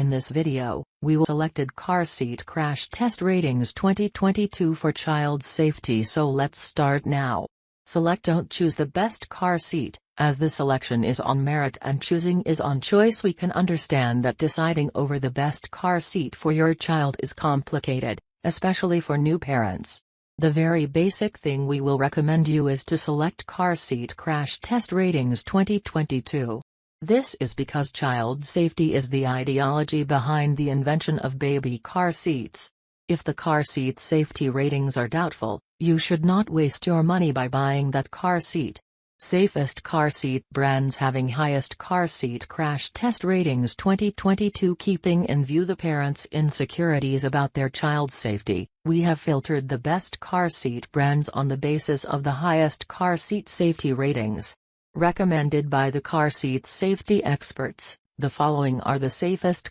In this video, we will selected car seat crash test ratings 2022 for child safety, so let's start now. Select Don't choose the best car seat, as the selection is on merit and choosing is on choice. We can understand that deciding over the best car seat for your child is complicated, especially for new parents. The very basic thing we will recommend you is to select car seat crash test ratings 2022. This is because child safety is the ideology behind the invention of baby car seats. If the car seat safety ratings are doubtful, you should not waste your money by buying that car seat. Safest car seat brands having highest car seat crash test ratings 2022. Keeping in view the parents' insecurities about their child's safety, we have filtered the best car seat brands on the basis of the highest car seat safety ratings. Recommended by the car seat safety experts, the following are the safest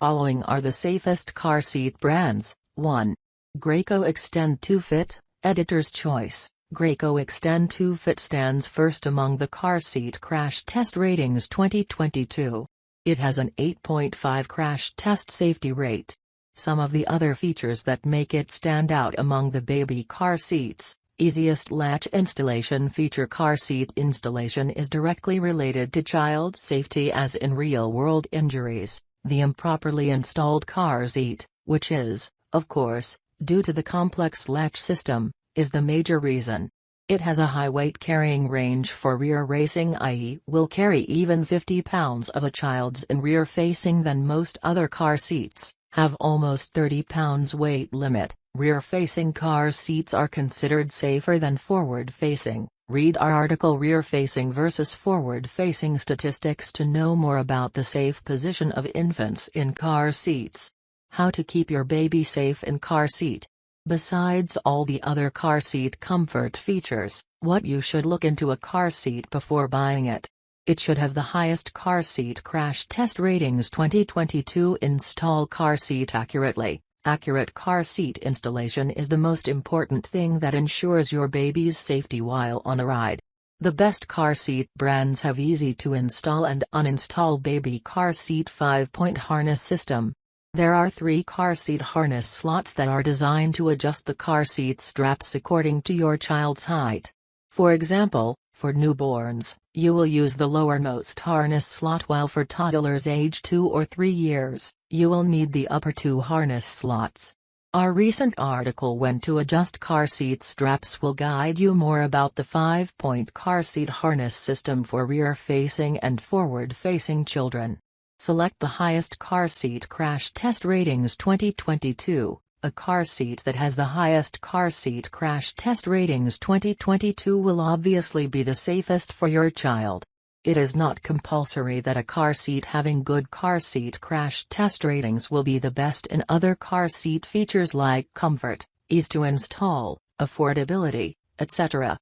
car seat brands. 1. Graco Extend 2 Fit, Editor's Choice. Graco Extend 2 Fit stands first among the car seat crash test ratings 2022. It has an 8.5 crash test safety rate. Some of the other features that make it stand out among the baby car seats: easiest latch installation feature. Car seat installation is directly related to child safety, as in real-world injuries. The improperly installed car seat, which is, of course, due to the complex latch system, is the major reason. It has a high weight carrying range for rear racing, i.e. will carry even 50 pounds of a child's in rear facing than most other car seats, have almost 30 pounds weight limit. Rear facing car seats are considered safer than forward facing. Read our article Rear Facing versus Forward Facing Statistics to know more about the safe position of infants in car seats. How to keep your baby safe in car seat. Besides all the other car seat comfort features, what you should look into a car seat before buying it. It should have the highest car seat crash test ratings 2022. Install car seat accurately. Accurate car seat installation is the most important thing that ensures your baby's safety while on a ride. The best car seat brands have easy to install and uninstall baby car seat 5-point harness system. There are 3 car seat harness slots that are designed to adjust the car seat straps according to your child's height. For example, for newborns, you will use the lowermost harness slot, while for toddlers age 2 or 3 years, you will need the upper 2 harness slots. Our recent article When to Adjust Car Seat Straps will guide you more about the 5-point car seat harness system for rear-facing and forward-facing children. Select the highest car seat crash test ratings 2022. A car seat that has the highest car seat crash test ratings 2022 will obviously be the safest for your child. It is not compulsory that a car seat having good car seat crash test ratings will be the best in other car seat features like comfort, ease to install, affordability, etc.